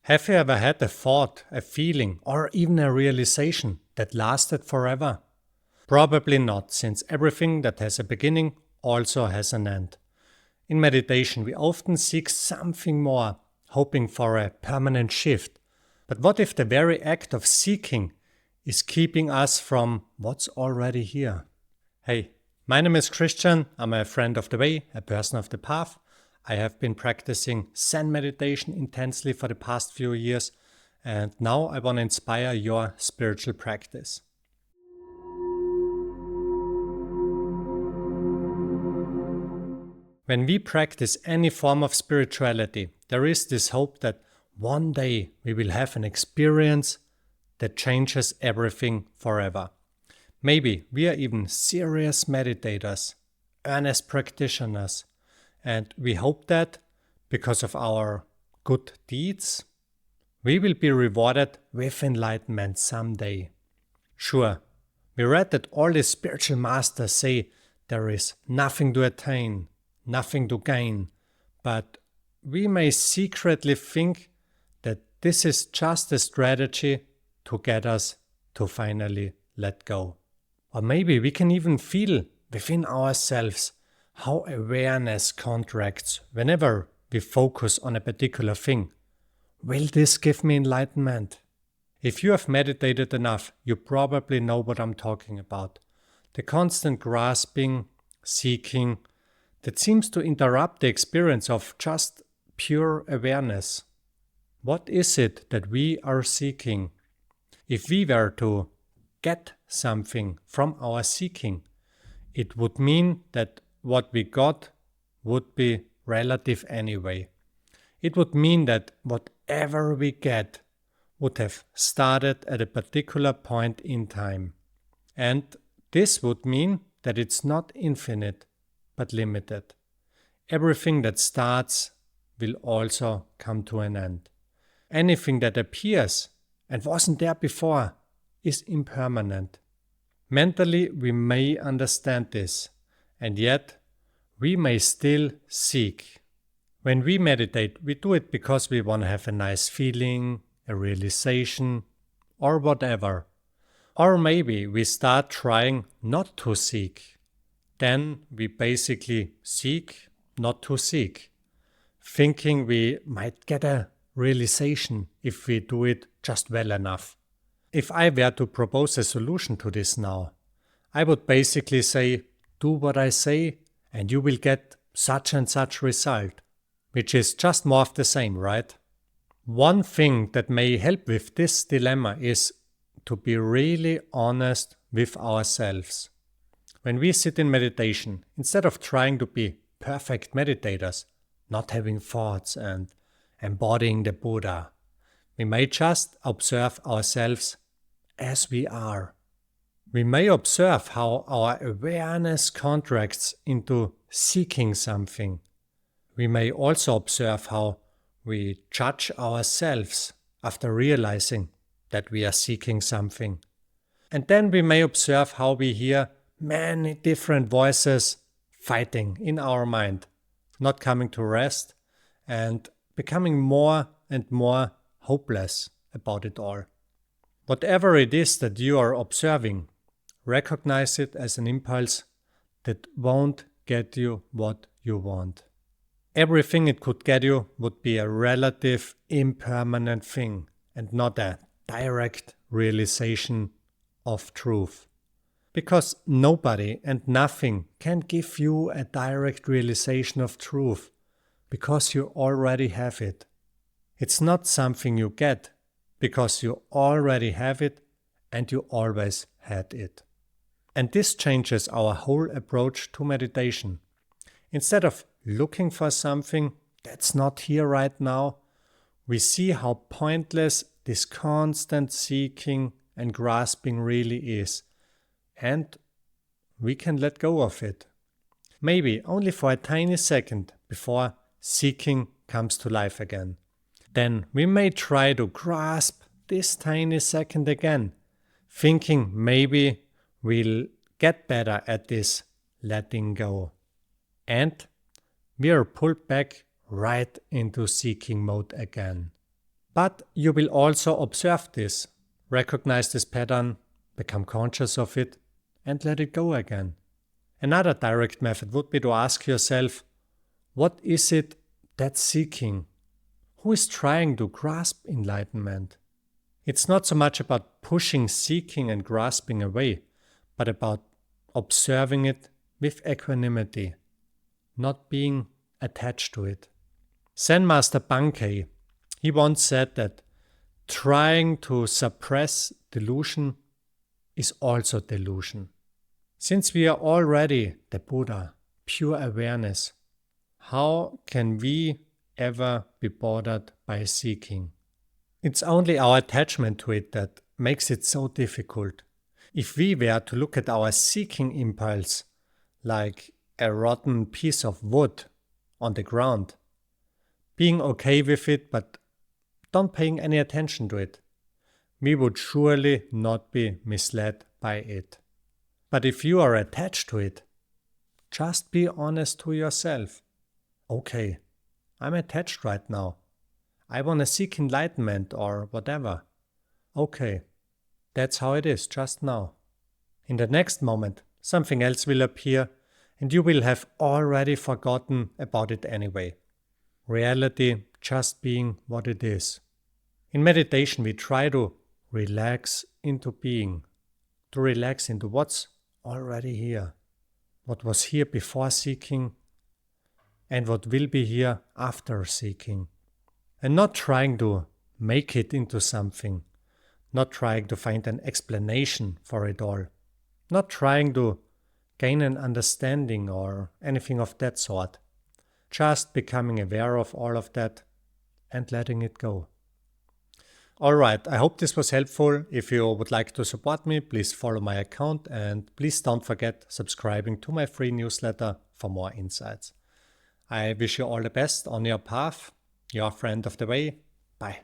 Have you ever had a thought, a feeling, or even a realization that lasted forever? Probably not, since everything that has a beginning also has an end. In meditation, we often seek something more, hoping for a permanent shift. But what if the very act of seeking is keeping us from what's already here? Hey, my name is Christian. I'm a friend of the way, a person of the path. I have been practicing Zen meditation intensely for the past few years, and now I want to inspire your spiritual practice. When we practice any form of spirituality, there is this hope that one day we will have an experience that changes everything forever. Maybe we are even serious meditators, earnest practitioners, and we hope that because of our good deeds, we will be rewarded with enlightenment someday. Sure, we read that all the spiritual masters say there is nothing to attain, nothing to gain, but we may secretly think that this is just a strategy to get us to finally let go. Or maybe we can even feel within ourselves how awareness contracts whenever we focus on a particular thing. Will this give me enlightenment? If you have meditated enough, you probably know what I'm talking about. The constant grasping, seeking, that seems to interrupt the experience of just pure awareness. What is it that we are seeking? If we were to get something from our seeking, it would mean that what we got would be relative anyway. It would mean that whatever we get would have started at a particular point in time. And this would mean that it's not infinite, but limited. Everything that starts will also come to an end. Anything that appears and wasn't there before is impermanent. Mentally, we may understand this, and yet we may still seek. When we meditate, we do it because we want to have a nice feeling, a realization, or whatever. Or maybe we start trying not to seek. Then we basically seek not to seek, thinking we might get a realization if we do it just well enough. If I were to propose a solution to this now, I would basically say, do what I say and you will get such and such result, which is just more of the same, right? One thing that may help with this dilemma is to be really honest with ourselves. When we sit in meditation, instead of trying to be perfect meditators, not having thoughts and embodying the Buddha, we may just observe ourselves as we are. We may observe how our awareness contracts into seeking something. We may also observe how we judge ourselves after realizing that we are seeking something. And then we may observe how we hear many different voices fighting in our mind, not coming to rest and becoming more and more hopeless about it all. Whatever it is that you are observing, recognize it as an impulse that won't get you what you want. Everything it could get you would be a relative, impermanent thing and not a direct realization of truth. Because nobody and nothing can give you a direct realization of truth, because you already have it. It's not something you get, because you already have it and you always had it. And this changes our whole approach to meditation. Instead of looking for something that's not here right now, we see how pointless this constant seeking and grasping really is. And we can let go of it. Maybe only for a tiny second before seeking comes to life again. Then we may try to grasp this tiny second again, thinking maybe we'll get better at this letting go. And we are pulled back right into seeking mode again. But you will also observe this, recognize this pattern, become conscious of it, and let it go again. Another direct method would be to ask yourself, what is it that's seeking? Who is trying to grasp enlightenment? It's not so much about pushing, seeking, and grasping away, but about observing it with equanimity, not being attached to it. Zen Master Bankei, he once said that trying to suppress delusion is also delusion. Since we are already the Buddha, pure awareness, how can we ever be bothered by seeking? It's only our attachment to it that makes it so difficult. If we were to look at our seeking impulse like a rotten piece of wood on the ground, being okay with it but don't paying any attention to it, we would surely not be misled by it. But if you are attached to it, just be honest to yourself. Okay, I'm attached right now. I want to seek enlightenment or whatever. Okay, that's how it is just now. In the next moment, something else will appear and you will have already forgotten about it anyway. Reality just being what it is. In meditation, we try to relax into being, to relax into what's already here, what was here before seeking, and what will be here after seeking. And not trying to make it into something, not trying to find an explanation for it all, not trying to gain an understanding or anything of that sort, just becoming aware of all of that and letting it go. Alright, I hope this was helpful. If you would like to support me, please follow my account and please don't forget subscribing to my free newsletter for more insights. I wish you all the best on your path. Your friend of the way. Bye.